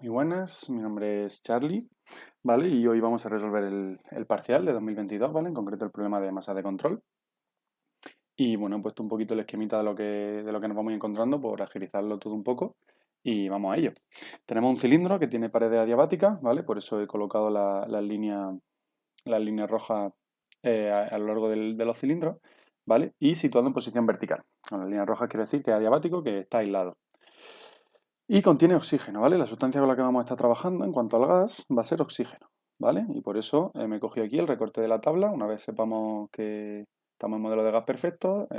Muy buenas, mi nombre es Charlie, ¿vale? Y hoy vamos a resolver el parcial de 2022, ¿vale? En concreto el problema de masa de control. Y bueno, he puesto un poquito el esquemita de lo que nos vamos encontrando por agilizarlo todo un poco y vamos a ello. Tenemos un cilindro que tiene paredes adiabáticas, ¿vale? Por eso he colocado las líneas rojas a lo largo de los cilindros, ¿vale? Y situado en posición vertical. Con las líneas rojas quiero decir que es adiabático, que está aislado. Y contiene oxígeno, ¿vale? La sustancia con la que vamos a estar trabajando en cuanto al gas va a ser oxígeno, ¿vale? Y por eso me he cogido aquí el recorte de la tabla. Una vez sepamos que estamos en modelo de gas perfecto,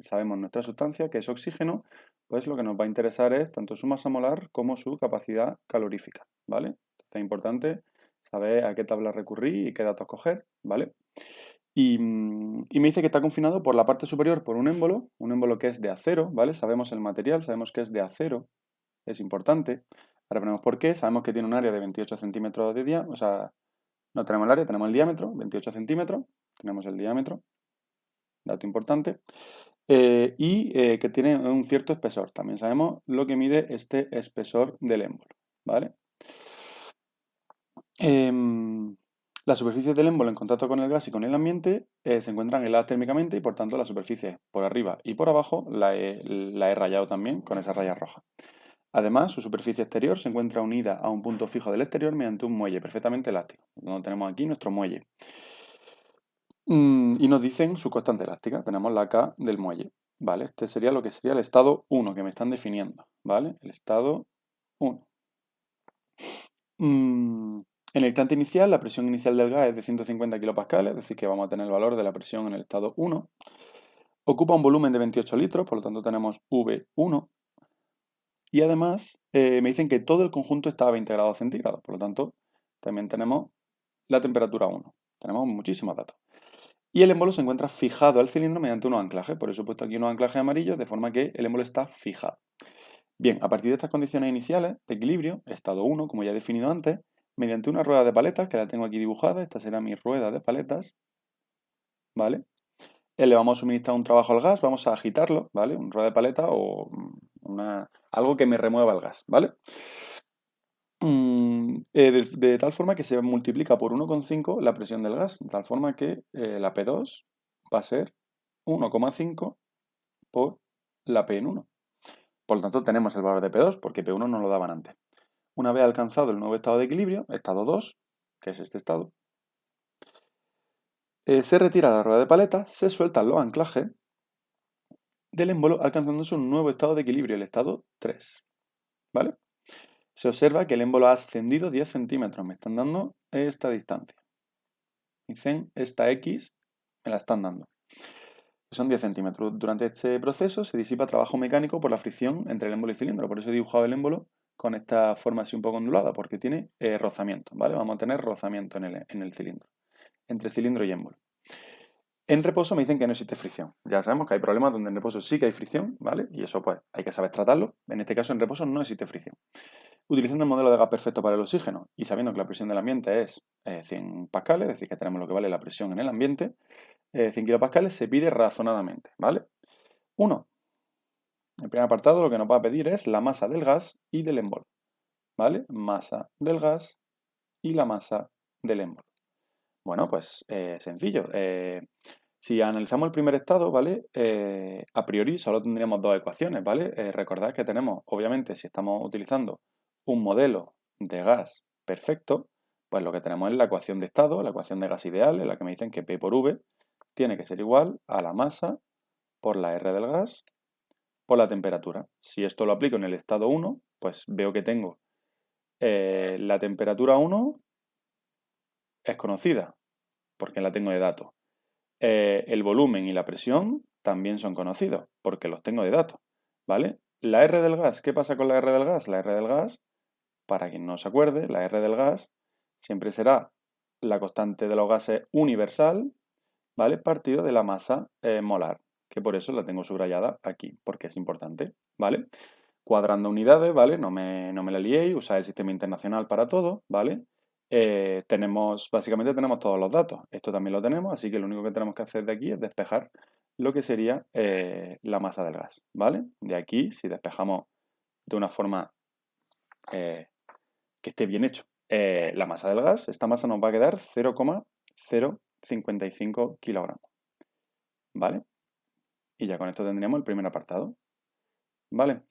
sabemos nuestra sustancia, que es oxígeno, pues lo que nos va a interesar es tanto su masa molar como su capacidad calorífica, ¿vale? Es importante saber a qué tabla recurrir y qué datos coger, ¿vale? Y me dice que está confinado por la parte superior por un émbolo que es de acero, ¿vale? Sabemos el material, sabemos que es de acero, es importante. Ahora veremos por qué. Sabemos que tiene un área de 28 centímetros de diámetro, o sea, no tenemos el área, tenemos el diámetro, 28 centímetros, tenemos el diámetro, dato importante, y que tiene un cierto espesor. También sabemos lo que mide este espesor del émbolo, ¿vale? Las superficies del émbolo en contacto con el gas y con el ambiente se encuentran heladas térmicamente y por tanto las superficies por arriba y por abajo la he rayado también con esa raya roja. Además, su superficie exterior se encuentra unida a un punto fijo del exterior mediante un muelle perfectamente elástico. Donde tenemos aquí nuestro muelle. Y nos dicen su constante elástica. Tenemos la K del muelle. ¿Vale? Este sería lo que sería el estado 1 que me están definiendo. ¿Vale? El estado 1. En el instante inicial, la presión inicial del gas es de 150 kilopascales, es decir, que vamos a tener el valor de la presión en el estado 1. Ocupa un volumen de 28 litros, por lo tanto tenemos V1. Y además me dicen que todo el conjunto está a 20 grados centígrados, por lo tanto también tenemos la temperatura 1. Tenemos muchísimos datos. Y el émbolo se encuentra fijado al cilindro mediante unos anclajes, por eso he puesto aquí unos anclajes amarillos de forma que el émbolo está fijado. Bien, a partir de estas condiciones iniciales de equilibrio, estado 1, como ya he definido antes, mediante una rueda de paletas, que la tengo aquí dibujada, esta será mi rueda de paletas, ¿vale? Le vamos a suministrar un trabajo al gas, vamos a agitarlo, ¿vale? Una rueda de paleta o algo que me remueva el gas, ¿vale? De tal forma que se multiplica por 1,5 la presión del gas, de tal forma que la P2 va a ser 1,5 por la P en 1. Por lo tanto, tenemos el valor de P2 porque P1 no lo daban antes. Una vez alcanzado el nuevo estado de equilibrio, estado 2, que es este estado, se retira la rueda de paleta, se sueltan los anclajes del émbolo alcanzándose un nuevo estado de equilibrio, el estado 3. ¿Vale? Se observa que el émbolo ha ascendido 10 centímetros, me están dando esta distancia. Dicen, esta X me la están dando. Son 10 centímetros. Durante este proceso se disipa trabajo mecánico por la fricción entre el émbolo y el cilindro. Por eso he dibujado el émbolo con esta forma así un poco ondulada, porque tiene rozamiento, ¿vale? Vamos a tener rozamiento en el cilindro, entre cilindro y émbolo. En reposo me dicen que no existe fricción. Ya sabemos que hay problemas donde en reposo sí que hay fricción, ¿vale? Y eso pues hay que saber tratarlo. En este caso en reposo no existe fricción. Utilizando el modelo de gas perfecto para el oxígeno y sabiendo que la presión del ambiente es 100 pascales, es decir, que tenemos lo que vale la presión en el ambiente, 100 kilopascales se pide razonadamente, ¿vale? 1. El primer apartado lo que nos va a pedir es la masa del gas y del émbolo, ¿vale? Masa del gas y la masa del émbolo. Bueno, pues sencillo. Si analizamos el primer estado, ¿vale? A priori solo tendríamos dos ecuaciones, ¿vale? Recordad que tenemos, obviamente, si estamos utilizando un modelo de gas perfecto, pues lo que tenemos es la ecuación de estado, la ecuación de gas ideal, en la que me dicen que P por V tiene que ser igual a la masa por la R del gas por la temperatura. Si esto lo aplico en el estado 1, pues veo que tengo la temperatura 1 es conocida, porque la tengo de datos. El volumen y la presión también son conocidos, porque los tengo de datos, ¿vale? La R del gas, ¿qué pasa con la R del gas? La R del gas, para quien no se acuerde, la R del gas siempre será la constante de los gases universal, ¿vale? Partido de la masa molar, que por eso la tengo subrayada aquí, porque es importante, ¿vale? Cuadrando unidades, ¿vale? No me la liéis, usad el sistema internacional para todo, ¿vale? Básicamente tenemos todos los datos. Esto también lo tenemos, así que lo único que tenemos que hacer de aquí es despejar lo que sería la masa del gas, ¿vale? De aquí, si despejamos de una forma que esté bien hecho. La masa del gas, esta masa nos va a quedar 0,055 kilogramos. ¿Vale? Y ya con esto tendríamos el primer apartado. ¿Vale?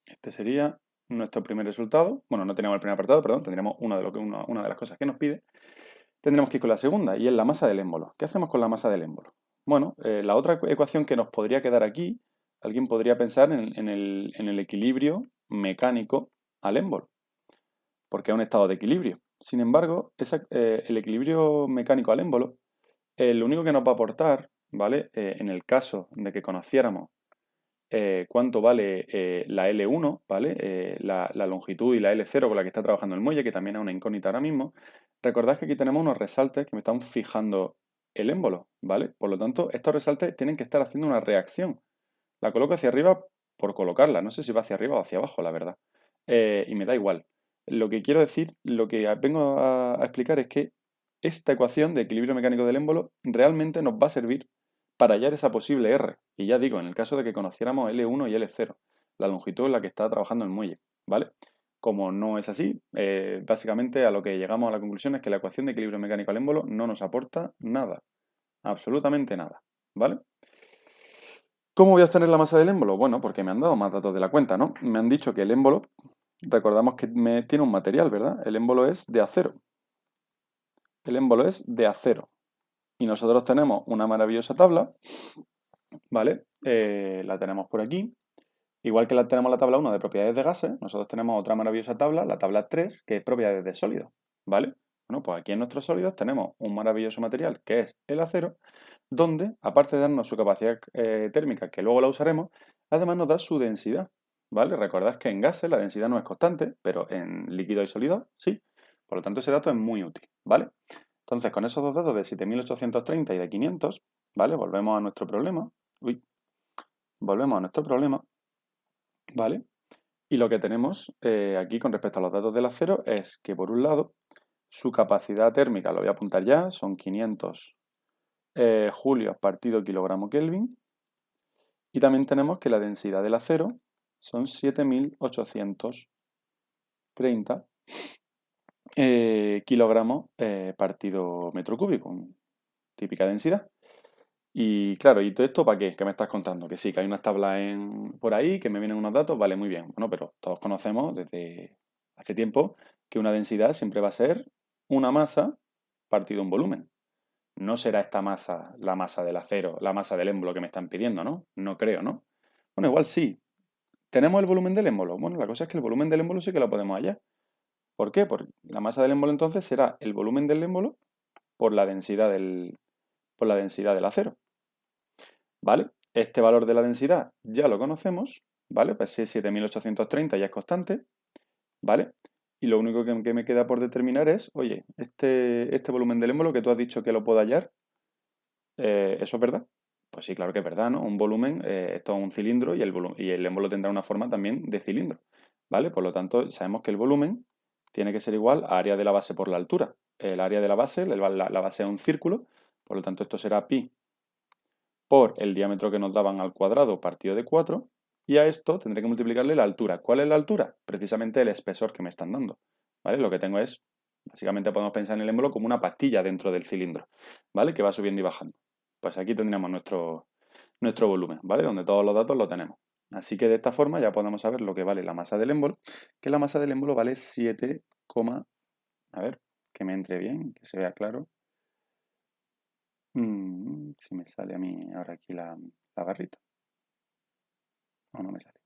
Este sería nuestro primer resultado. Bueno, no tenemos el primer apartado, perdón, tendríamos una de las cosas que nos pide. Tendremos que ir con la segunda, y es la masa del émbolo. ¿Qué hacemos con la masa del émbolo? Bueno, la otra ecuación que nos podría quedar aquí, alguien podría pensar en el equilibrio mecánico al émbolo, porque es un estado de equilibrio. Sin embargo, el equilibrio mecánico al émbolo, lo único que nos va a aportar, ¿vale? En el caso de que conociéramos cuánto vale la L1, ¿vale? La longitud y la L0 con la que está trabajando el muelle, que también es una incógnita ahora mismo. Recordad que aquí tenemos unos resaltes que me están fijando el émbolo, ¿vale? Por lo tanto, estos resaltes tienen que estar haciendo una reacción. La coloco hacia arriba por colocarla, no sé si va hacia arriba o hacia abajo, la verdad. Y me da igual. Lo que quiero decir, lo que vengo a explicar es que esta ecuación de equilibrio mecánico del émbolo realmente nos va a servir para hallar esa posible R. Y ya digo, en el caso de que conociéramos L1 y L0, la longitud en la que está trabajando el muelle, ¿vale? Como no es así, básicamente a lo que llegamos a la conclusión es que la ecuación de equilibrio mecánico al émbolo no nos aporta nada, absolutamente nada, ¿vale? ¿Cómo voy a obtener la masa del émbolo? Bueno, porque me han dado más datos de la cuenta, ¿no? Me han dicho que el émbolo, recordamos que tiene un material, ¿verdad? El émbolo es de acero. El émbolo es de acero. Y nosotros tenemos una maravillosa tabla, ¿vale? La tenemos por aquí. Igual que tenemos la tabla 1 de propiedades de gases, nosotros tenemos otra maravillosa tabla, la tabla 3, que es propiedades de sólidos, ¿vale? Bueno, pues aquí en nuestros sólidos tenemos un maravilloso material que es el acero, donde, aparte de darnos su capacidad térmica, que luego la usaremos, además nos da su densidad, ¿vale? Recordad que en gases la densidad no es constante, pero en líquidos y sólidos sí. Por lo tanto, ese dato es muy útil, ¿vale? Entonces, con esos dos datos de 7830 y de 500, ¿vale? Volvemos a nuestro problema. Volvemos a nuestro problema, ¿vale? Y lo que tenemos aquí con respecto a los datos del acero es que, por un lado, su capacidad térmica, lo voy a apuntar ya, son 500 julios partido kilogramo Kelvin. Y también tenemos que la densidad del acero son 7830 kilogramos partido metro cúbico, típica densidad. Y claro, ¿y todo esto para qué? ¿Qué me estás contando? Que sí, que hay unas tablas por ahí, que me vienen unos datos, vale, muy bien. Bueno, pero todos conocemos desde hace tiempo que una densidad siempre va a ser una masa partido un volumen. No será esta masa la masa del acero, la masa del émbolo que me están pidiendo, ¿no? No creo, ¿no? Bueno, igual sí. ¿Tenemos el volumen del émbolo? Bueno, la cosa es que el volumen del émbolo sí que lo podemos hallar. ¿Por qué? Porque la masa del émbolo entonces será el volumen del émbolo por la densidad del acero. ¿Vale? Este valor de la densidad ya lo conocemos, ¿vale? Pues si es 7830 ya es constante, ¿vale? Y lo único que me queda por determinar es, oye, este volumen del émbolo que tú has dicho que lo puedo hallar, ¿eso es verdad? Pues sí, claro que es verdad, ¿no? Un volumen, esto es un cilindro y el émbolo tendrá una forma también de cilindro, ¿vale? Por lo tanto, sabemos que el volumen tiene que ser igual a área de la base por la altura. El área de la base, la base es un círculo, por lo tanto esto será pi por el diámetro que nos daban al cuadrado partido de 4, y a esto tendré que multiplicarle la altura. ¿Cuál es la altura? Precisamente el espesor que me están dando, ¿vale? Lo que tengo es, básicamente podemos pensar en el émbolo como una pastilla dentro del cilindro, ¿vale? Que va subiendo y bajando. Pues aquí tendríamos nuestro volumen, ¿vale? Donde todos los datos lo tenemos. Así que de esta forma ya podemos saber lo que vale la masa del émbolo, que la masa del émbolo vale 7, a ver, que me entre bien, que se vea claro. Si me sale a mí ahora aquí la barrita. O no me sale.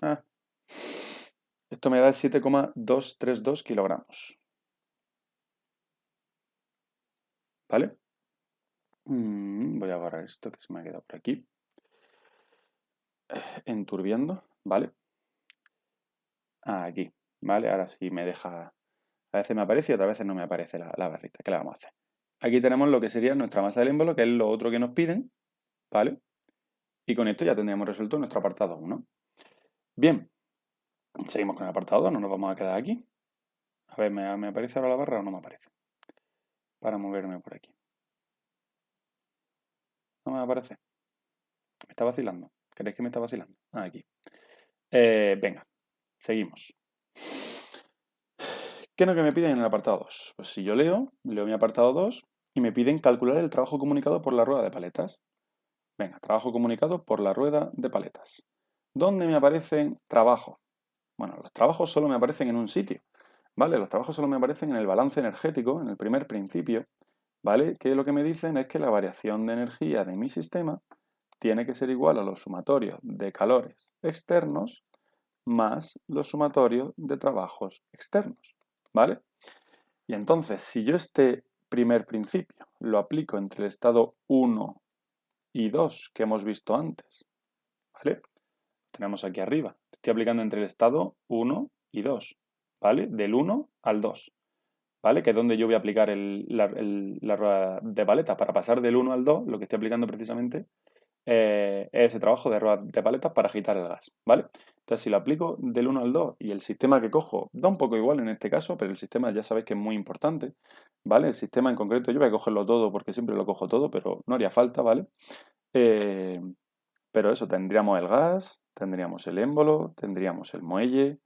Ah. Esto me da 7,232 kilogramos. ¿Vale? Voy a borrar esto que se me ha quedado por aquí. Enturbiando, ¿vale? Aquí, ¿vale? Ahora sí me deja... A veces me aparece y otras veces no me aparece la barrita. ¿Qué le vamos a hacer? Aquí tenemos lo que sería nuestra masa del émbolo, que es lo otro que nos piden, ¿vale? Y con esto ya tendríamos resuelto nuestro apartado 1. Bien, seguimos con el apartado 2, no nos vamos a quedar aquí. A ver, ¿me aparece ahora la barra o no me aparece? Para moverme por aquí. No me aparece. Me está vacilando. ¿Creéis que me está vacilando? Aquí. Venga, seguimos. ¿Qué es lo que me piden en el apartado 2? Pues si yo leo mi apartado 2 y me piden calcular el trabajo comunicado por la rueda de paletas. Venga, trabajo comunicado por la rueda de paletas. ¿Dónde me aparecen trabajos? Bueno, los trabajos solo me aparecen en un sitio, ¿vale? Los trabajos solo me aparecen en el balance energético, en el primer principio, ¿vale? Que lo que me dicen es que la variación de energía de mi sistema tiene que ser igual a los sumatorios de calores externos más los sumatorios de trabajos externos, ¿vale? Y entonces, si yo este primer principio lo aplico entre el estado 1 y 2 que hemos visto antes, ¿vale? Tenemos aquí arriba. Estoy aplicando entre el estado 1 y 2, ¿vale? Del 1 al 2, ¿vale? Que es donde yo voy a aplicar la rueda de paleta. Para pasar del 1 al 2, lo que estoy aplicando precisamente es ese trabajo de rueda de paletas para agitar el gas, ¿vale? Entonces, si lo aplico del 1 al 2 y el sistema que cojo da un poco igual en este caso, pero el sistema ya sabéis que es muy importante, ¿vale? El sistema en concreto, yo voy a cogerlo todo porque siempre lo cojo todo, pero no haría falta, ¿vale? Eh, pero eso, tendríamos el gas, tendríamos el émbolo, tendríamos el muelle,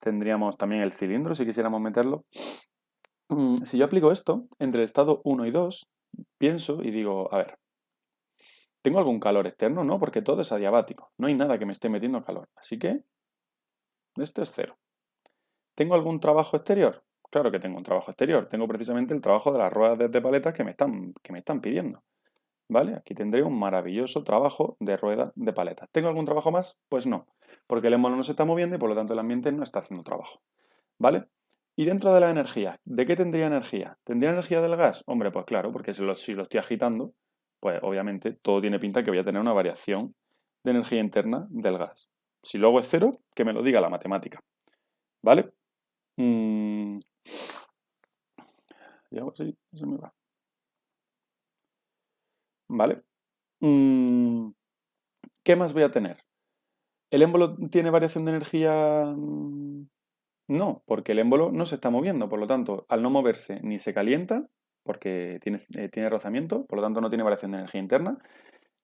tendríamos también el cilindro si quisiéramos meterlo. Si yo aplico esto entre el estado 1 y 2, pienso y digo, a ver, ¿tengo algún calor externo? No, porque todo es adiabático. No hay nada que me esté metiendo calor. Así que esto es cero. ¿Tengo algún trabajo exterior? Claro que tengo un trabajo exterior. Tengo precisamente el trabajo de las ruedas de paletas que me están pidiendo. ¿Vale? Aquí tendré un maravilloso trabajo de rueda de paletas. ¿Tengo algún trabajo más? Pues no, porque el émbolo no se está moviendo y por lo tanto el ambiente no está haciendo trabajo. ¿Vale? Y dentro de la energía, ¿de qué tendría energía? ¿Tendría energía del gas? Hombre, pues claro, porque si lo estoy agitando, pues obviamente todo tiene pinta que voy a tener una variación de energía interna del gas. Si luego es cero, que me lo diga la matemática. ¿Vale? Y algo así, se me va. ¿Vale? ¿Qué más voy a tener? ¿El émbolo tiene variación de energía? No, porque el émbolo no se está moviendo, por lo tanto, al no moverse ni se calienta, porque tiene rozamiento, por lo tanto no tiene variación de energía interna,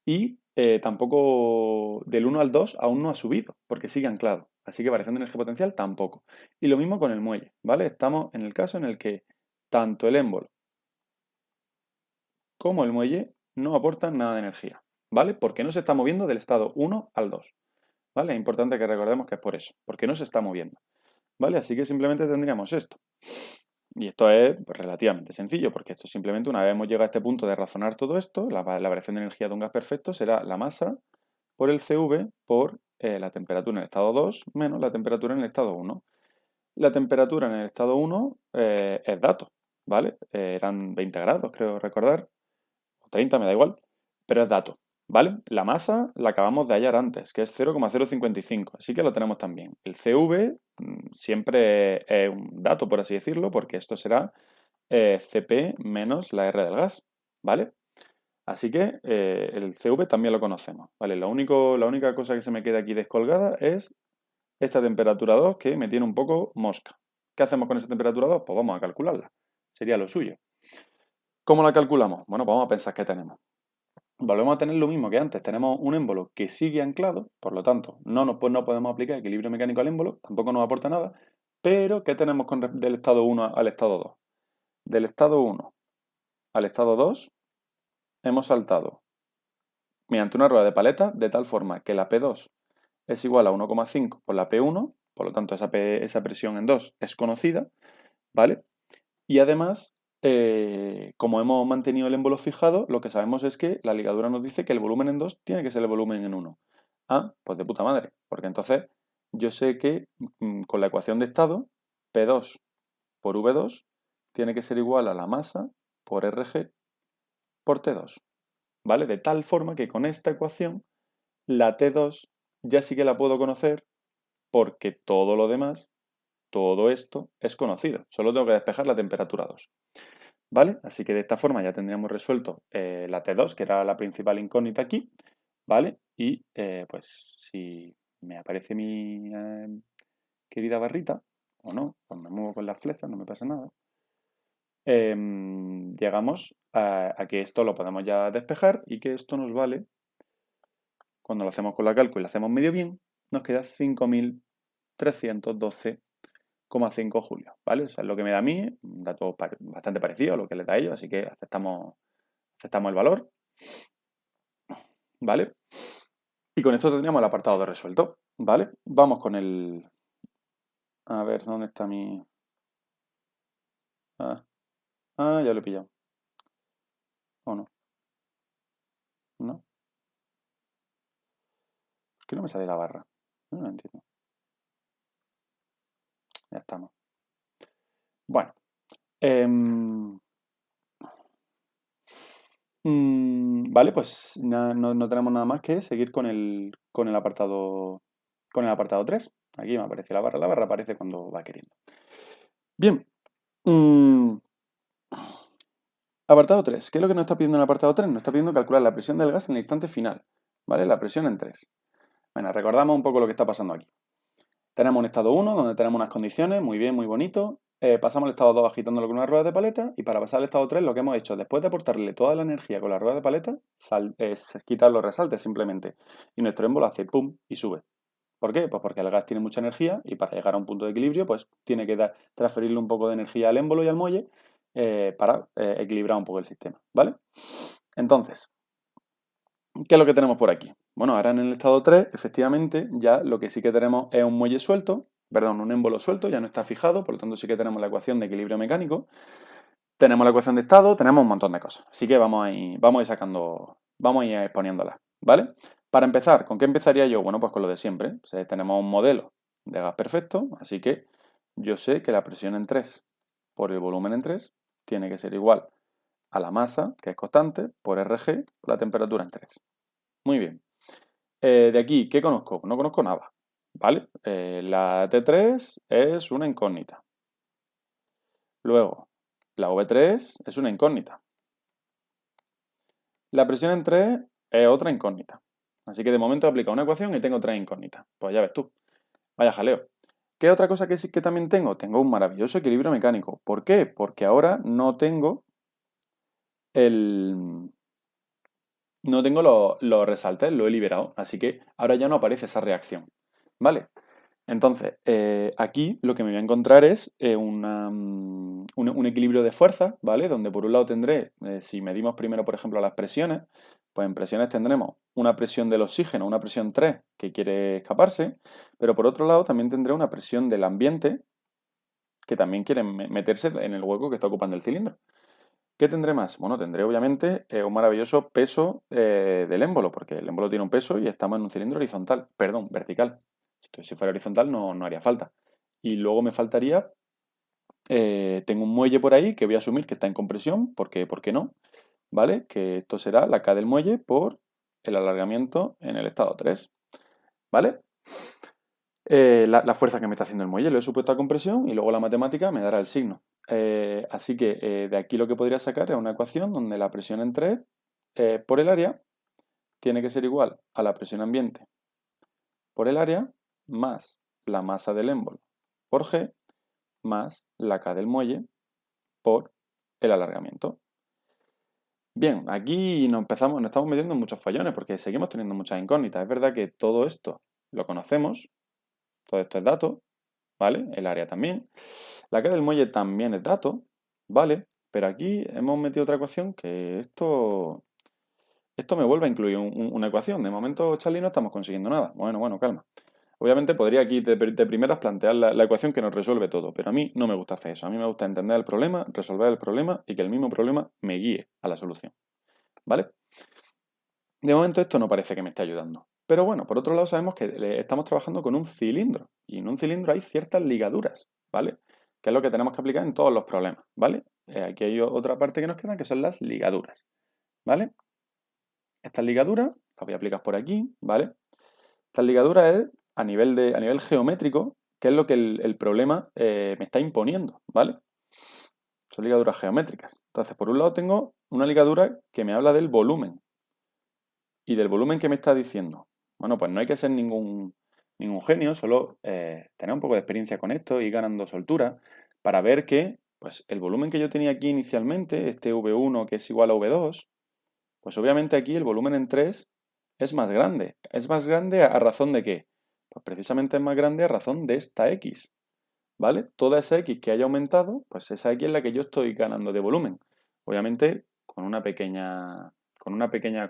y tampoco del 1 al 2 aún no ha subido, porque sigue anclado, así que variación de energía potencial tampoco. Y lo mismo con el muelle, ¿vale? Estamos en el caso en el que tanto el émbolo como el muelle no aportan nada de energía, ¿vale? Porque no se está moviendo del estado 1 al 2, ¿vale? Es importante que recordemos que es por eso, porque no se está moviendo. ¿Vale? Así que simplemente tendríamos esto. Y esto es pues, relativamente sencillo, porque esto simplemente una vez hemos llegado a este punto de razonar todo esto, la variación de energía de un gas perfecto será la masa por el CV por la temperatura en el estado 2 menos la temperatura en el estado 1. La temperatura en el estado 1 es dato, ¿vale? Eran 20 grados, creo recordar, o 30, me da igual, pero es dato. ¿Vale? La masa la acabamos de hallar antes, que es 0,055, así que lo tenemos también. El CV siempre es un dato, por así decirlo, porque esto será Cp menos la R del gas, ¿vale? Así que el CV también lo conocemos, ¿vale? La única cosa que se me queda aquí descolgada es esta temperatura 2 que me tiene un poco mosca. ¿Qué hacemos con esa temperatura 2? Pues vamos a calcularla, sería lo suyo. ¿Cómo la calculamos? Bueno, pues vamos a pensar que tenemos. Volvemos a tener lo mismo que antes. Tenemos un émbolo que sigue anclado, por lo tanto, no podemos aplicar equilibrio mecánico al émbolo, tampoco nos aporta nada. Pero, ¿qué tenemos del estado 1 al estado 2? Del estado 1 al estado 2 hemos saltado mediante una rueda de paleta de tal forma que la P2 es igual a 1,5 por la P1, por lo tanto esa presión en 2 es conocida, ¿vale? Y además, como hemos mantenido el émbolo fijado, lo que sabemos es que la ligadura nos dice que el volumen en 2 tiene que ser el volumen en 1. Ah, pues de puta madre, porque entonces yo sé que con la ecuación de estado, P2 por V2 tiene que ser igual a la masa por RG por T2, ¿vale? De tal forma que con esta ecuación, la T2 ya sí que la puedo conocer porque todo lo demás, todo esto es conocido. Solo tengo que despejar la temperatura 2. ¿Vale? Así que de esta forma ya tendríamos resuelto la T2, que era la principal incógnita aquí, ¿vale? Y pues si me aparece mi querida barrita, o no, pues me muevo con las flechas, no me pasa nada. Llegamos a que esto lo podemos ya despejar y que esto nos vale, cuando lo hacemos con la cálculo y lo hacemos medio bien, nos queda 5.312 5 julios, ¿vale? O sea, es lo que me da a mí, un dato bastante parecido a lo que les da a ellos, así que aceptamos el valor, ¿vale? Y con esto tendríamos el apartado de resuelto, ¿vale? Vamos con el... A ver, ¿dónde está mi...? Ya lo he pillado. ¿O no? ¿No? ¿Por qué no me sale la barra? No lo entiendo. Ya estamos. Bueno. Vale, pues no tenemos nada más que seguir con el apartado 3. Aquí me aparece la barra aparece cuando va queriendo. Bien. Apartado 3. ¿Qué es lo que nos está pidiendo en el apartado 3? Nos está pidiendo calcular la presión del gas en el instante final. ¿Vale? La presión en 3. Bueno, recordamos un poco lo que está pasando aquí. Tenemos un estado 1 donde tenemos unas condiciones, muy bien, muy bonito. Pasamos al estado 2 agitándolo con una rueda de paleta y para pasar al estado 3 lo que hemos hecho después de aportarle toda la energía con la rueda de paleta es quitar los resaltes simplemente. Y nuestro émbolo hace pum y sube. ¿Por qué? Pues porque el gas tiene mucha energía y para llegar a un punto de equilibrio pues tiene que transferirle un poco de energía al émbolo y al muelle para equilibrar un poco el sistema, ¿vale? Entonces, ¿qué es lo que tenemos por aquí? Bueno, ahora en el estado 3, efectivamente, ya lo que sí que tenemos es un muelle suelto, perdón, un émbolo suelto, ya no está fijado, por lo tanto sí que tenemos la ecuación de equilibrio mecánico, tenemos la ecuación de estado, tenemos un montón de cosas. Así que vamos a ir sacando, vamos a ir exponiéndolas, ¿vale? Para empezar, ¿con qué empezaría yo? Bueno, pues con lo de siempre. O sea, tenemos un modelo de gas perfecto, así que yo sé que la presión en 3 por el volumen en 3 tiene que ser igual a la masa, que es constante, por RG, por la temperatura en 3. Muy bien. De aquí, ¿qué conozco? No conozco nada, ¿vale? La T3 es una incógnita. Luego, la V3 es una incógnita. La presión en 3 es otra incógnita. Así que de momento he aplicado una ecuación y tengo 3 incógnitas. Pues ya ves tú. Vaya jaleo. ¿Qué otra cosa que sí que también tengo? Tengo un maravilloso equilibrio mecánico. ¿Por qué? Porque ahora no tengo los resaltes, lo he liberado. Así que ahora ya no aparece esa reacción. ¿Vale? Entonces, aquí lo que me voy a encontrar es un equilibrio de fuerzas, ¿vale? Donde por un lado tendré, si medimos primero, por ejemplo, las presiones, pues en presiones tendremos una presión del oxígeno, una presión 3, que quiere escaparse, pero por otro lado también tendré una presión del ambiente, que también quiere meterse en el hueco que está ocupando el cilindro. ¿Qué tendré más? Bueno, tendré obviamente un maravilloso peso del émbolo, porque el émbolo tiene un peso y estamos en un cilindro horizontal, perdón, vertical. Si fuera horizontal no haría falta. Y luego me faltaría, tengo un muelle por ahí que voy a asumir que está en compresión, porque ¿por qué no? ¿Vale? Que esto será la K del muelle por el alargamiento en el estado 3. ¿Vale? La fuerza que me está haciendo el muelle lo he supuesto a compresión y luego la matemática me dará el signo. Así que de aquí lo que podría sacar es una ecuación donde la presión en 3 por el área tiene que ser igual a la presión ambiente por el área más la masa del émbolo por G más la K del muelle por el alargamiento. Bien, aquí nos estamos metiendo en muchos fallones porque seguimos teniendo muchas incógnitas. Es verdad que todo esto lo conocemos, todo esto es dato, ¿vale? El área también. La K del muelle también es dato, ¿vale? Pero aquí hemos metido otra ecuación que esto me vuelve a incluir una ecuación. De momento, Charlie, no estamos consiguiendo nada. Bueno, calma. Obviamente podría aquí de primeras plantear la ecuación que nos resuelve todo, pero a mí no me gusta hacer eso. A mí me gusta entender el problema, resolver el problema y que el mismo problema me guíe a la solución. ¿Vale? De momento esto no parece que me esté ayudando. Pero bueno, por otro lado sabemos que estamos trabajando con un cilindro y en un cilindro hay ciertas ligaduras, ¿vale? Que es lo que tenemos que aplicar en todos los problemas, ¿vale? Aquí hay otra parte que nos queda que son las ligaduras, ¿vale? Estas ligaduras las voy a aplicar por aquí, ¿vale? Estas ligaduras es a nivel geométrico, que es lo que el problema me está imponiendo, ¿vale? Son ligaduras geométricas. Entonces, por un lado tengo una ligadura que me habla del volumen. ¿Y del volumen que me está diciendo? Bueno, pues no hay que ser ningún genio, solo tener un poco de experiencia con esto y ganando soltura para ver que pues, el volumen que yo tenía aquí inicialmente, este V1 que es igual a V2, pues obviamente aquí el volumen en 3 es más grande. ¿Es más grande a razón de qué? Pues precisamente es más grande a razón de esta X. ¿vale? Toda esa X que haya aumentado, pues esa X es la que yo estoy ganando de volumen. Obviamente con una pequeña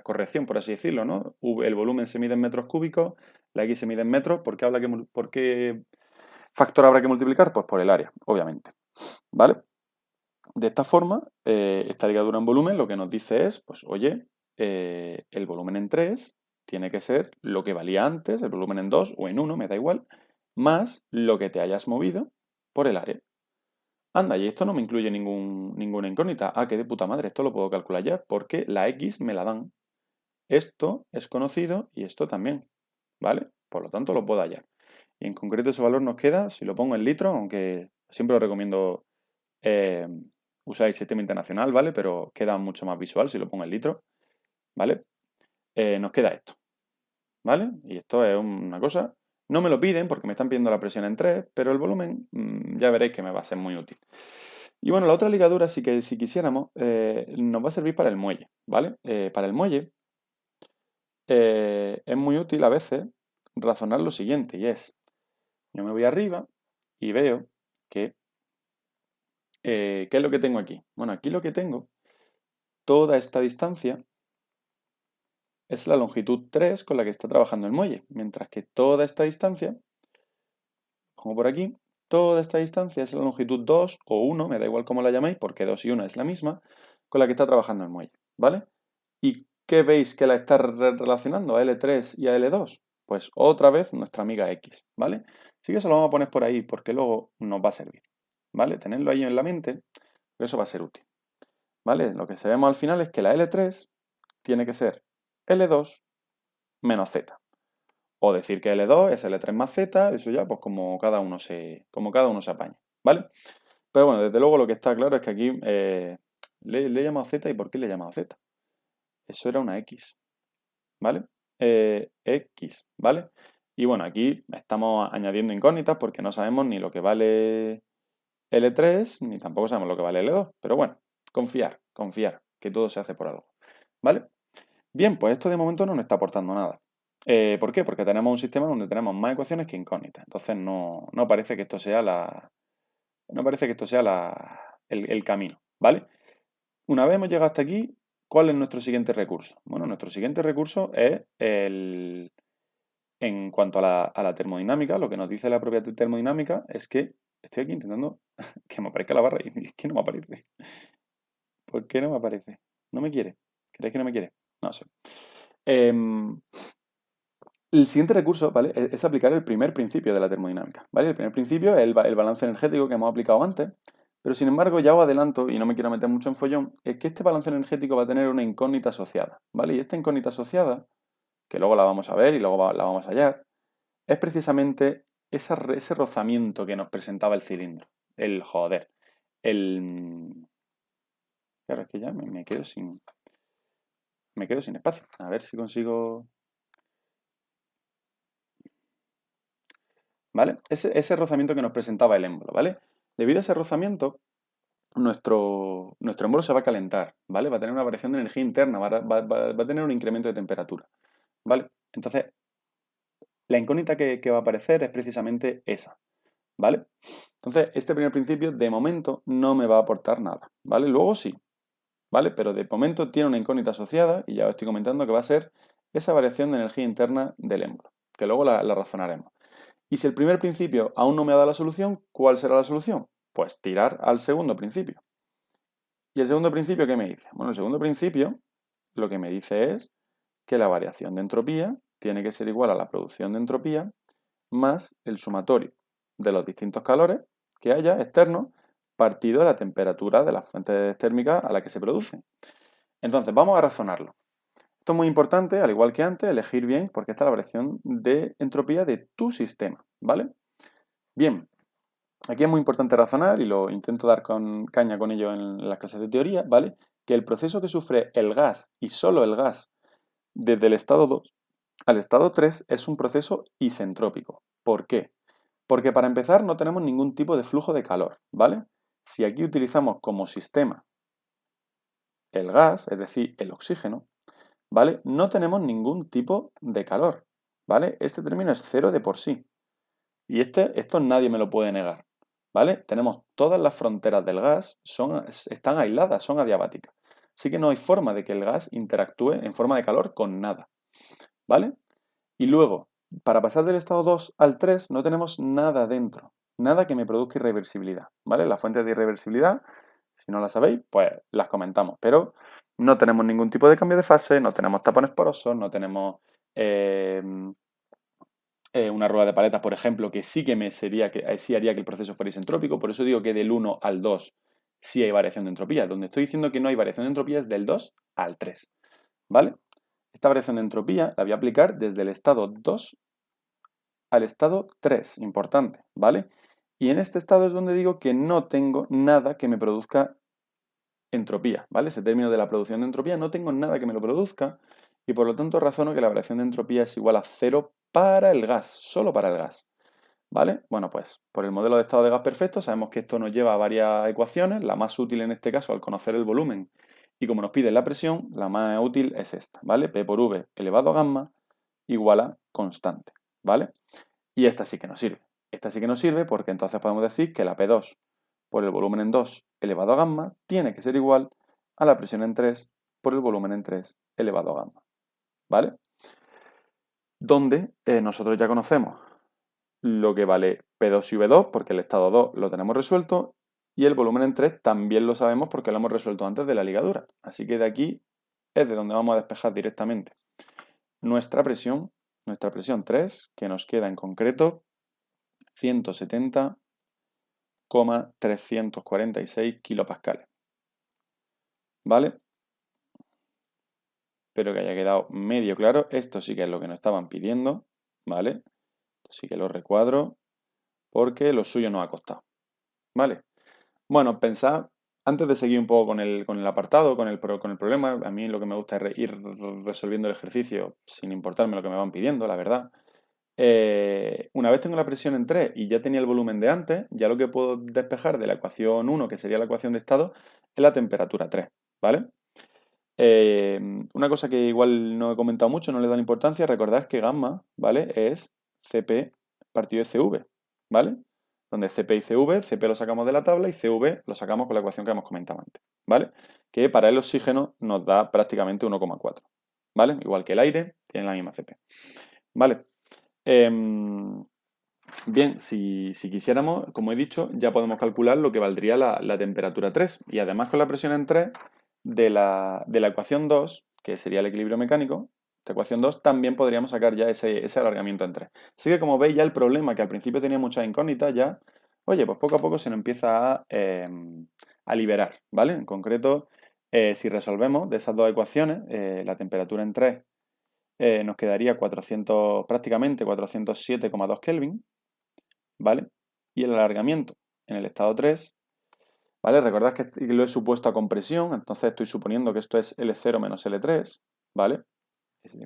corrección, por así decirlo, ¿no? El volumen se mide en metros cúbicos, la X se mide en metros, ¿por qué factor habrá que multiplicar? Pues por el área, obviamente, ¿vale? De esta forma, esta ligadura en volumen lo que nos dice es, pues oye, el volumen en 3 tiene que ser lo que valía antes, el volumen en 2 o en 1, me da igual, más lo que te hayas movido por el área. Anda, y esto no me incluye ninguna incógnita. Ah, qué de puta madre, esto lo puedo calcular ya, porque la X me la dan. Esto es conocido y esto también, ¿vale? Por lo tanto, lo puedo hallar. Y en concreto ese valor nos queda, si lo pongo en litros, aunque siempre lo recomiendo usar el sistema internacional, ¿vale? Pero queda mucho más visual si lo pongo en litros, ¿vale? Nos queda esto, ¿vale? Y esto es una cosa, no me lo piden porque me están pidiendo la presión en 3, pero el volumen ya veréis que me va a ser muy útil. Y bueno, la otra ligadura, sí que si quisiéramos, nos va a servir para el muelle, ¿vale? Para el muelle es muy útil a veces razonar lo siguiente, y es, yo me voy arriba y veo que, ¿qué es lo que tengo aquí? Bueno, aquí lo que tengo, toda esta distancia es la longitud 3 con la que está trabajando el muelle, mientras que toda esta distancia, como por aquí, toda esta distancia es la longitud 2 o 1, me da igual cómo la llaméis, porque 2 y 1 es la misma, con la que está trabajando el muelle, ¿vale? ¿Y qué veis que la está relacionando a L3 y a L2? Pues otra vez nuestra amiga X, ¿vale? Así que eso lo vamos a poner por ahí porque luego nos va a servir, ¿vale? Tenerlo ahí en la mente, eso va a ser útil, ¿vale? Lo que sabemos al final es que la L3 tiene que ser L2 menos Z. O decir que L2 es L3 más Z, eso ya pues como cada uno se apañe, ¿vale? Pero bueno, desde luego lo que está claro es que aquí le he llamado Z. ¿Y por qué le he llamado Z? Eso era una X, ¿vale? X, ¿vale? Y bueno, aquí estamos añadiendo incógnitas porque no sabemos ni lo que vale L3, ni tampoco sabemos lo que vale L2. Pero bueno, confiar, que todo se hace por algo, ¿vale? Bien, pues esto de momento no nos está aportando nada. ¿Por qué? Porque tenemos un sistema donde tenemos más ecuaciones que incógnitas. Entonces no parece que esto sea el camino, ¿vale? Una vez hemos llegado hasta aquí, ¿cuál es nuestro siguiente recurso? Bueno, nuestro siguiente recurso es en cuanto a la termodinámica, lo que nos dice la propia termodinámica es que estoy aquí intentando que me aparezca la barra y es que no me aparece. ¿Por qué no me aparece? ¿No me quiere? ¿Creéis que no me quiere? No sé. El siguiente recurso, ¿vale? Es aplicar el primer principio de la termodinámica, ¿vale? El primer principio es el balance energético que hemos aplicado antes, pero sin embargo ya os adelanto, y no me quiero meter mucho en follón, es que este balance energético va a tener una incógnita asociada, ¿vale? Y esta incógnita asociada, que luego la vamos a ver y luego la vamos a hallar, es precisamente ese rozamiento que nos presentaba el cilindro. Claro, es que ya me quedo sin espacio. A ver si consigo... ¿Vale? Ese rozamiento que nos presentaba el émbolo, ¿vale? Debido a ese rozamiento, nuestro émbolo se va a calentar, ¿vale? Va a tener una variación de energía interna, va a tener un incremento de temperatura, ¿vale? Entonces, la incógnita que va a aparecer es precisamente esa, ¿vale? Entonces, este primer principio, de momento, no me va a aportar nada, ¿vale? Luego sí, ¿vale? Pero de momento tiene una incógnita asociada, y ya os estoy comentando que va a ser esa variación de energía interna del émbolo, que luego la razonaremos. Y si el primer principio aún no me ha dado la solución, ¿cuál será la solución? Pues tirar al segundo principio. ¿Y el segundo principio qué me dice? Bueno, el segundo principio lo que me dice es que la variación de entropía tiene que ser igual a la producción de entropía más el sumatorio de los distintos calores que haya externos partido de la temperatura de las fuentes térmicas a la que se producen. Entonces, vamos a razonarlo. Esto es muy importante, al igual que antes, elegir bien porque esta es la variación de entropía de tu sistema, ¿vale? Bien, aquí es muy importante razonar, y lo intento dar caña con ello en las clases de teoría, ¿vale? Que el proceso que sufre el gas, y solo el gas, desde el estado 2 al estado 3 es un proceso isentrópico. ¿Por qué? Porque para empezar no tenemos ningún tipo de flujo de calor, ¿vale? Si aquí utilizamos como sistema el gas, es decir, el oxígeno, ¿vale? No tenemos ningún tipo de calor, ¿vale? Este término es cero de por sí. Y esto nadie me lo puede negar. ¿vale? Tenemos todas las fronteras del gas, están aisladas, son adiabáticas. Así que no hay forma de que el gas interactúe en forma de calor con nada, ¿vale? Y luego, para pasar del estado 2 al 3 no tenemos nada dentro, nada que me produzca irreversibilidad, ¿vale? Las fuentes de irreversibilidad, si no las sabéis, pues las comentamos, pero no tenemos ningún tipo de cambio de fase, no tenemos tapones porosos, no tenemos una rueda de paletas, por ejemplo, que sí que sí haría que el proceso fuera isentrópico, por eso digo que del 1 al 2 sí hay variación de entropía. Donde estoy diciendo que no hay variación de entropía es del 2 al 3, ¿vale? Esta variación de entropía la voy a aplicar desde el estado 2 al estado 3, importante, ¿vale? Y en este estado es donde digo que no tengo nada que me produzca entropía, ¿vale? Ese término de la producción de entropía, no tengo nada que me lo produzca y por lo tanto razono que la variación de entropía es igual a 0 para el gas, solo para el gas, ¿vale? Bueno, pues por el modelo de estado de gas perfecto sabemos que esto nos lleva a varias ecuaciones, la más útil en este caso al conocer el volumen y como nos pide la presión, la más útil es esta, ¿vale? P por V elevado a gamma igual a constante, ¿vale? Y esta sí que nos sirve. Esta sí que nos sirve porque entonces podemos decir que la P2 por el volumen en 2 elevado a gamma tiene que ser igual a la presión en 3 por el volumen en 3 elevado a gamma, ¿vale? Donde nosotros ya conocemos lo que vale P2 y V2 porque el estado 2 lo tenemos resuelto y el volumen en 3 también lo sabemos porque lo hemos resuelto antes de la ligadura. Así que de aquí es de donde vamos a despejar directamente nuestra presión 3, que nos queda en concreto 170,346 kilopascales. ¿Vale? Espero que haya quedado medio claro. Esto sí que es lo que nos estaban pidiendo, ¿vale? Así que lo recuadro porque lo suyo nos ha costado, ¿vale? Bueno, pensad, antes de seguir un poco con el apartado, con el problema, a mí lo que me gusta es ir resolviendo el ejercicio sin importarme lo que me van pidiendo, la verdad. Una vez tengo la presión en 3 y ya tenía el volumen de antes, ya lo que puedo despejar de la ecuación 1, que sería la ecuación de estado, es la temperatura 3, ¿vale? Una cosa que igual no he comentado mucho, no le dan importancia, recordad que gamma, ¿vale? Es Cp partido de Cv, ¿vale? Donde Cp y Cp lo sacamos de la tabla y Cv lo sacamos con la ecuación que hemos comentado antes, ¿vale? Que para el oxígeno nos da prácticamente 1,4, ¿vale? Igual que el aire, tiene la misma Cp, ¿vale? Bien, si quisiéramos, como he dicho, ya podemos calcular lo que valdría la temperatura 3 y además con la presión en 3 de la ecuación 2, que sería el equilibrio mecánico, esta ecuación 2, también podríamos sacar ya ese alargamiento en 3. Así que como veis ya el problema, que al principio tenía muchas incógnitas, ya, oye, pues poco a poco se nos empieza a liberar, ¿vale? En concreto, si resolvemos de esas dos ecuaciones, la temperatura en 3 nos quedaría prácticamente 407,2 Kelvin, ¿vale? Y el alargamiento en el estado 3, ¿vale? Recordad que lo he supuesto a compresión, entonces estoy suponiendo que esto es L0 menos L3, ¿vale?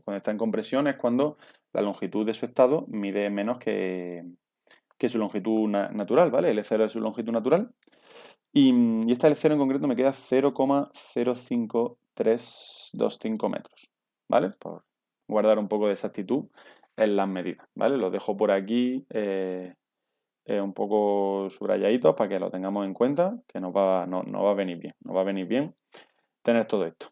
Cuando está en compresión es cuando la longitud de su estado mide menos que su longitud natural, ¿vale? L0 es su longitud natural. Y esta L0 en concreto me queda 0,05325 metros, ¿vale? Por guardar un poco de exactitud en las medidas, ¿vale? Lo dejo por aquí un poco subrayaditos para que lo tengamos en cuenta, que nos va a venir bien, nos va a venir bien tener todo esto.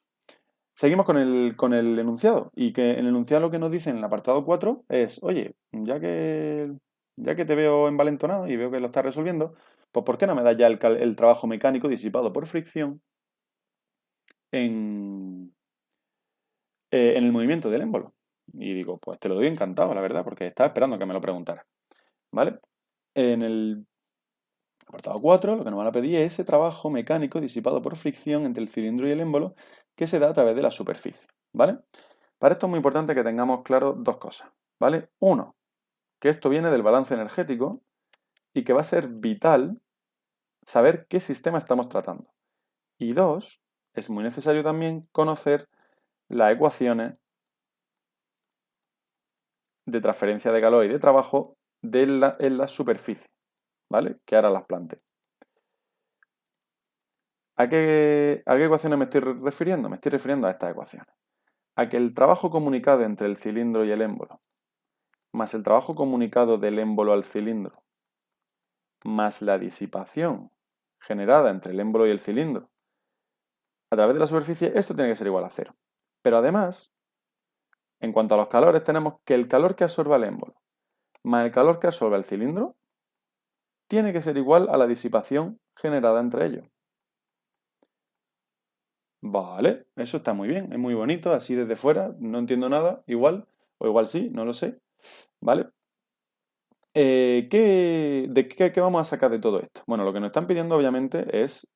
Seguimos con el enunciado, y que el enunciado lo que nos dice en el apartado 4 es, oye, ya que te veo envalentonado y veo que lo estás resolviendo, pues ¿por qué no me das ya el trabajo mecánico disipado por fricción en el movimiento del émbolo? Y digo, pues te lo doy encantado, la verdad, porque estaba esperando que me lo preguntara, ¿vale? En el apartado 4, lo que nos van a pedir es ese trabajo mecánico disipado por fricción entre el cilindro y el émbolo que se da a través de la superficie, ¿vale? Para esto es muy importante que tengamos claro dos cosas, ¿vale? Uno, que esto viene del balance energético y que va a ser vital saber qué sistema estamos tratando. Y dos, es muy necesario también conocer las ecuaciones de transferencia de calor y de trabajo en la superficie, ¿vale? Que ahora las planteo. ¿A qué ecuaciones me estoy refiriendo? Me estoy refiriendo a estas ecuaciones. A que el trabajo comunicado entre el cilindro y el émbolo, más el trabajo comunicado del émbolo al cilindro, más la disipación generada entre el émbolo y el cilindro a través de la superficie, esto tiene que ser igual a 0. Pero además, en cuanto a los calores, tenemos que el calor que absorba el émbolo más el calor que absorba el cilindro tiene que ser igual a la disipación generada entre ellos. Vale, eso está muy bien, es muy bonito, así desde fuera, no entiendo nada, igual, o igual sí, no lo sé, ¿vale? ¿Qué vamos a sacar de todo esto? Bueno, lo que nos están pidiendo obviamente es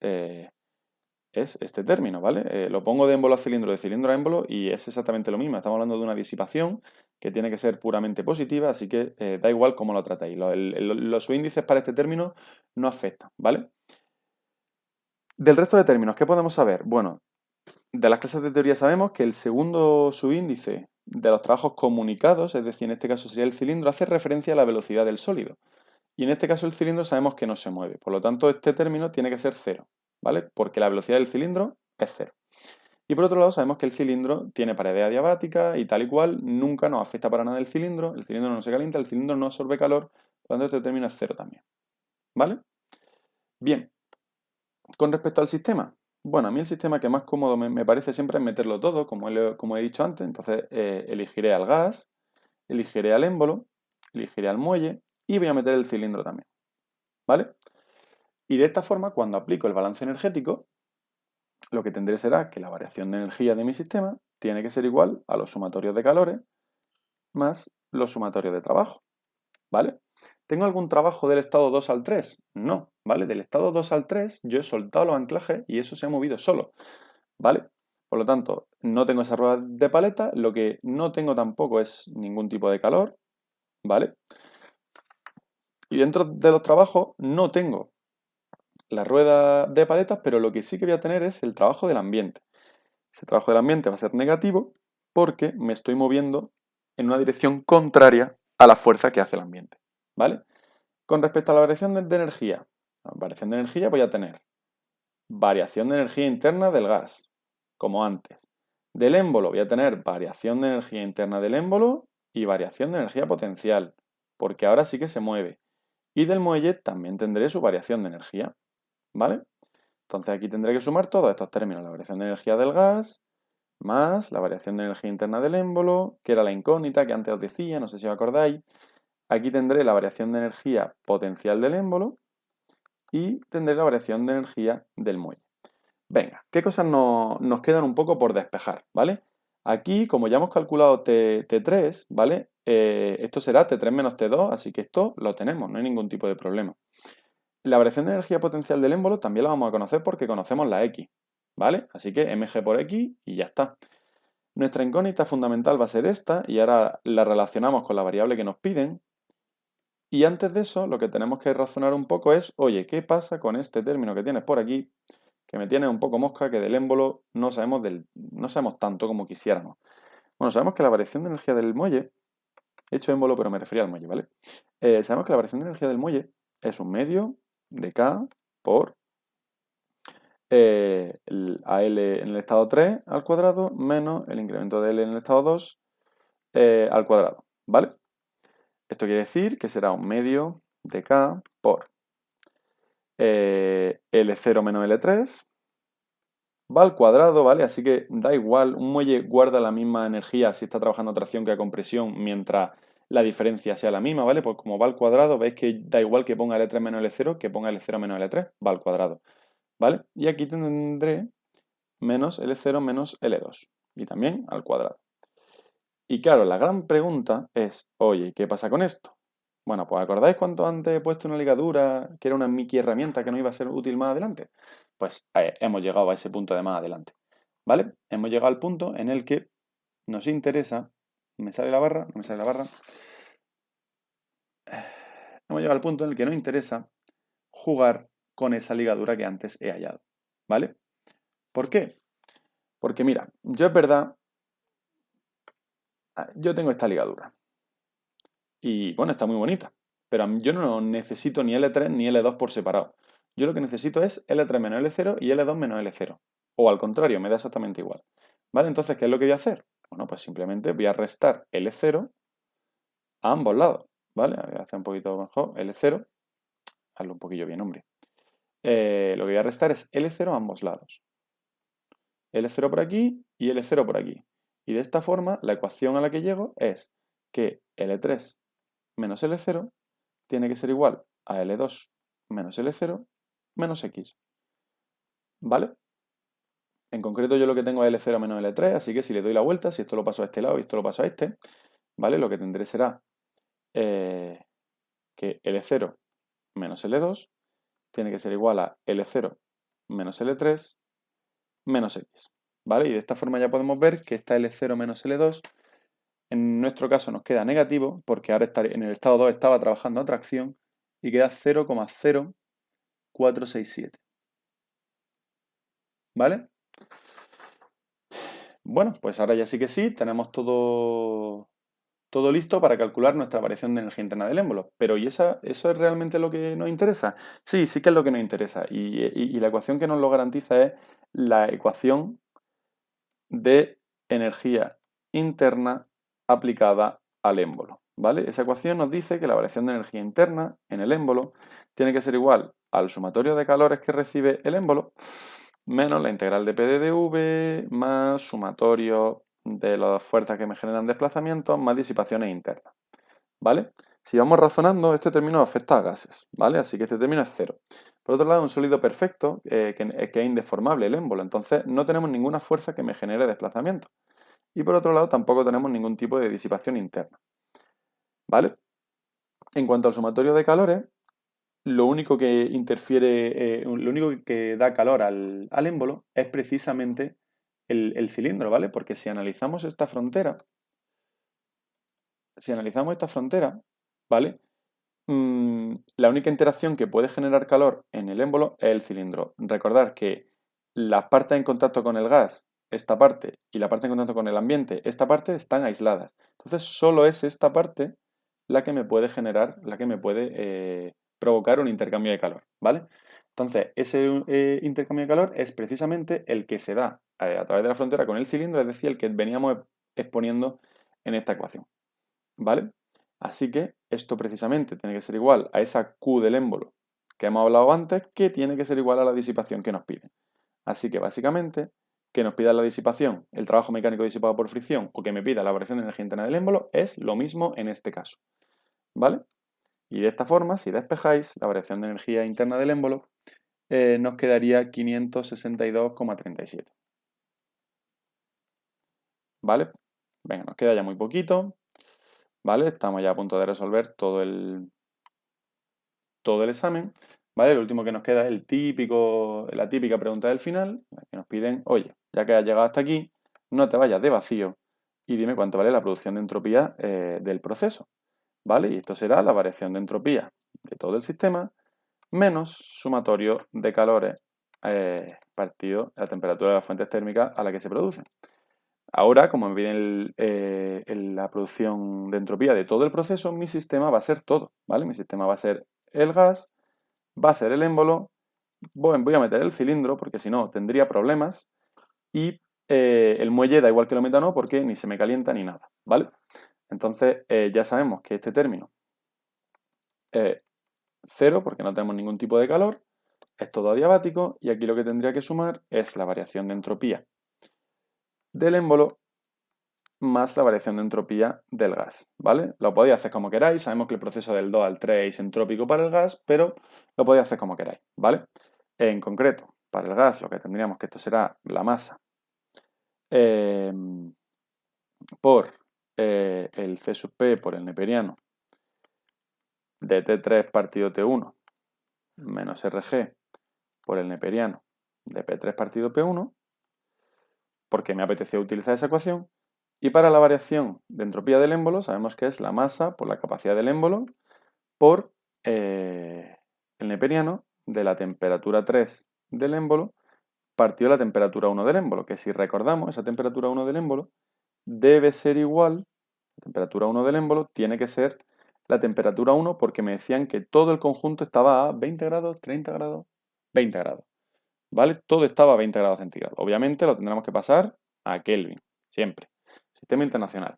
este término, ¿vale? Lo pongo de émbolo a cilindro, de cilindro a émbolo y es exactamente lo mismo. Estamos hablando de una disipación que tiene que ser puramente positiva, así que da igual cómo lo tratéis. Los subíndices para este término no afectan, ¿vale? Del resto de términos, ¿qué podemos saber? Bueno, de las clases de teoría sabemos que el segundo subíndice de los trabajos comunicados, es decir, en este caso sería el cilindro, hace referencia a la velocidad del sólido. Y en este caso el cilindro sabemos que no se mueve. Por lo tanto, este término tiene que ser 0, ¿vale? Porque la velocidad del cilindro es 0. Y por otro lado sabemos que el cilindro tiene pared adiabática y tal y cual, nunca nos afecta para nada el cilindro no se calienta, el cilindro no absorbe calor, por lo tanto este término es 0 también. ¿Vale? Bien, con respecto al sistema, bueno, a mí el sistema que más cómodo me parece siempre es meterlo todo, como he dicho antes, entonces elegiré al gas, elegiré al émbolo, elegiré al muelle y voy a meter el cilindro también. ¿Vale? Y de esta forma, cuando aplico el balance energético, lo que tendré será que la variación de energía de mi sistema tiene que ser igual a los sumatorios de calores más los sumatorios de trabajo, ¿vale? ¿Tengo algún trabajo del estado 2 al 3? No, ¿vale? Del estado 2 al 3 yo he soltado los anclajes y eso se ha movido solo, ¿vale? Por lo tanto, no tengo esa rueda de paleta, lo que no tengo tampoco es ningún tipo de calor, ¿vale? Y dentro de los trabajos no tengo la rueda de paletas, pero lo que sí que voy a tener es el trabajo del ambiente. Ese trabajo del ambiente va a ser negativo porque me estoy moviendo en una dirección contraria a la fuerza que hace el ambiente, ¿vale? Con respecto a la variación de energía, la variación de energía voy a tener variación de energía interna del gas, como antes. Del émbolo voy a tener variación de energía interna del émbolo y variación de energía potencial, porque ahora sí que se mueve. Y del muelle también tendré su variación de energía, ¿vale? Entonces aquí tendré que sumar todos estos términos, la variación de energía del gas, más la variación de energía interna del émbolo, que era la incógnita que antes os decía, no sé si os acordáis. Aquí tendré la variación de energía potencial del émbolo y tendré la variación de energía del muelle. Venga, ¿qué cosas nos quedan un poco por despejar, ¿vale? Aquí, como ya hemos calculado T3, ¿vale? Esto será T3 menos T2, así que esto lo tenemos, no hay ningún tipo de problema. La variación de energía potencial del émbolo también la vamos a conocer porque conocemos la X, ¿vale? Así que mg por X y ya está. Nuestra incógnita fundamental va a ser esta y ahora la relacionamos con la variable que nos piden. Y antes de eso, lo que tenemos que razonar un poco es, oye, ¿qué pasa con este término que tienes por aquí? Que me tiene un poco mosca, que del émbolo no sabemos tanto como quisiéramos. Bueno, sabemos que la variación de energía del muelle, he hecho émbolo pero me refería al muelle, ¿vale? Sabemos que la variación de energía del muelle es un medio de K por el AL en el estado 3 al cuadrado menos el incremento de L en el estado 2 al cuadrado, ¿vale? Esto quiere decir que será un medio de K por L0 menos L3 va al cuadrado, ¿vale? Así que da igual, un muelle guarda la misma energía si está trabajando a tracción que a compresión mientras la diferencia sea la misma, ¿vale? Pues como va al cuadrado, veis que da igual que ponga L3 menos L0 que ponga L0 menos L3, va al cuadrado, ¿vale? Y aquí tendré menos L0 menos L2 y también al cuadrado. Y claro, la gran pregunta es, oye, ¿qué pasa con esto? Bueno, pues ¿acordáis cuánto antes he puesto una ligadura que era una Mickey herramienta que no iba a ser útil más adelante? Pues hemos llegado a ese punto de más adelante, ¿vale? Hemos llegado al punto en el que nos interesa, ¿me sale la barra? No me sale la barra. Hemos llegado al punto en el que nos interesa jugar con esa ligadura que antes he hallado, ¿vale? ¿Por qué? Porque mira, yo es verdad, yo tengo esta ligadura y bueno, está muy bonita, pero yo no necesito ni L3 ni L2 por separado. Yo lo que necesito es L3 menos L0 y L2 menos L0. O al contrario, me da exactamente igual. ¿Vale? Entonces, ¿qué es lo que voy a hacer? Bueno, pues simplemente voy a restar L0 a ambos lados. ¿Vale? Voy a hacer un poquito mejor L0 hazlo un poquillo bien, hombre. Lo que voy a restar es L0 a ambos lados. L0 por aquí y L0 por aquí. Y de esta forma, la ecuación a la que llego es que L3 menos L0 tiene que ser igual a L2 menos L0 menos X. ¿Vale? En concreto yo lo que tengo es L0 menos L3, así que si le doy la vuelta, si esto lo paso a este lado y esto lo paso a este, ¿vale? Lo que tendré será que L0 menos L2 tiene que ser igual a L0 menos L3 menos X, ¿vale? Y de esta forma ya podemos ver que esta L0 menos L2 en nuestro caso nos queda negativo porque ahora en el estado 2 estaba trabajando otra acción y queda 0,0467, ¿vale? Bueno, pues ahora ya sí que sí, tenemos todo listo para calcular nuestra variación de energía interna del émbolo. Pero ¿y eso es realmente lo que nos interesa? Sí, sí que es lo que nos interesa. Y la ecuación que nos lo garantiza es la ecuación de energía interna aplicada al émbolo, ¿vale? Esa ecuación nos dice que la variación de energía interna en el émbolo tiene que ser igual al sumatorio de calores que recibe el émbolo menos la integral de P de dV más sumatorio de las fuerzas que me generan desplazamientos más disipaciones internas, ¿vale? Si vamos razonando, este término afecta a gases, ¿vale? Así que este término es cero. Por otro lado, un sólido perfecto, que es indeformable el émbolo, entonces no tenemos ninguna fuerza que me genere desplazamiento. Y por otro lado, tampoco tenemos ningún tipo de disipación interna, ¿vale? En cuanto al sumatorio de calores, lo único que interfiere, lo único que da calor al émbolo es precisamente el cilindro, ¿vale? Porque si analizamos esta frontera, ¿vale? La única interacción que puede generar calor en el émbolo es el cilindro. Recordad que las partes en contacto con el gas, esta parte, y la parte en contacto con el ambiente, esta parte, están aisladas. Entonces solo es esta parte la que me puede generar, la que me puede provocar un intercambio de calor, ¿vale? Entonces ese intercambio de calor es precisamente el que se da a través de la frontera con el cilindro, es decir, el que veníamos exponiendo en esta ecuación, ¿vale? Así que esto precisamente tiene que ser igual a esa Q del émbolo que hemos hablado antes, que tiene que ser igual a la disipación que nos pide. Así que básicamente, que nos pida la disipación, el trabajo mecánico disipado por fricción, o que me pida la variación de energía interna del émbolo, es lo mismo en este caso, ¿vale? Y de esta forma, si despejáis la variación de energía interna del émbolo, nos quedaría 562,37. ¿Vale? Venga, nos queda ya muy poquito. ¿Vale? Estamos ya a punto de resolver todo el examen. ¿Vale? Lo último que nos queda es la típica pregunta del final, que nos piden, oye, ya que has llegado hasta aquí, no te vayas de vacío y dime cuánto vale la producción de entropía del proceso. ¿Vale? Y esto será la variación de entropía de todo el sistema menos sumatorio de calores partido la temperatura de las fuentes térmicas a la que se producen. Ahora, como me piden la producción de entropía de todo el proceso, mi sistema va a ser todo, ¿vale? Mi sistema va a ser el gas, va a ser el émbolo, voy a meter el cilindro porque si no tendría problemas y el muelle da igual que lo meta o no porque ni se me calienta ni nada, ¿vale? Entonces ya sabemos que este término es cero porque no tenemos ningún tipo de calor, es todo adiabático y aquí lo que tendría que sumar es la variación de entropía del émbolo más la variación de entropía del gas, ¿vale? Lo podéis hacer como queráis, sabemos que el proceso del 2 al 3 es entrópico para el gas, pero lo podéis hacer como queráis, ¿vale? En concreto, para el gas lo que tendríamos que esto será la masa por el C sub P por el neperiano de T3 partido T1 menos RG por el neperiano de P3 partido P1, porque me apeteció utilizar esa ecuación. Y para la variación de entropía del émbolo sabemos que es la masa por la capacidad del émbolo por el neperiano de la temperatura 3 del émbolo partido la temperatura 1 del émbolo, que si recordamos, esa temperatura 1 del émbolo debe ser igual, la temperatura 1 del émbolo tiene que ser la temperatura 1 porque me decían que todo el conjunto estaba a 20 grados, 30 grados, 20 grados, ¿vale? Todo estaba a 20 grados centígrados. Obviamente lo tendremos que pasar a Kelvin, siempre. Sistema internacional.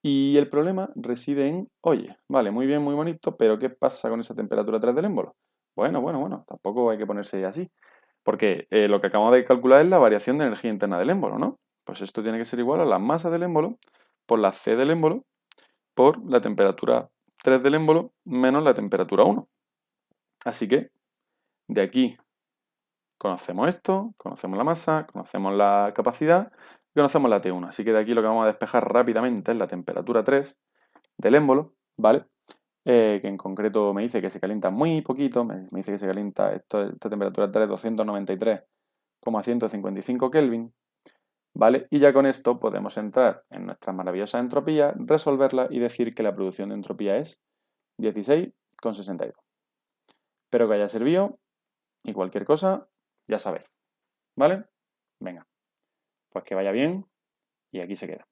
Y el problema reside en, oye, vale, muy bien, muy bonito, pero ¿qué pasa con esa temperatura 3 del émbolo? Bueno, tampoco hay que ponerse así. Porque lo que acabamos de calcular es la variación de energía interna del émbolo, ¿no? Pues esto tiene que ser igual a la masa del émbolo por la C del émbolo por la temperatura 3 del émbolo menos la temperatura 1. Así que de aquí conocemos esto, conocemos la masa, conocemos la capacidad y conocemos la T1. Así que de aquí lo que vamos a despejar rápidamente es la temperatura 3 del émbolo, ¿vale? Que en concreto me dice que se calienta muy poquito, me dice que se calienta esta temperatura 3, 293,155 Kelvin, ¿vale? Y ya con esto podemos entrar en nuestras maravillosas entropías, resolverlas y decir que la producción de entropía es 16,62. Espero que haya servido y cualquier cosa, ya sabéis, ¿vale? Venga, pues que vaya bien y aquí se queda.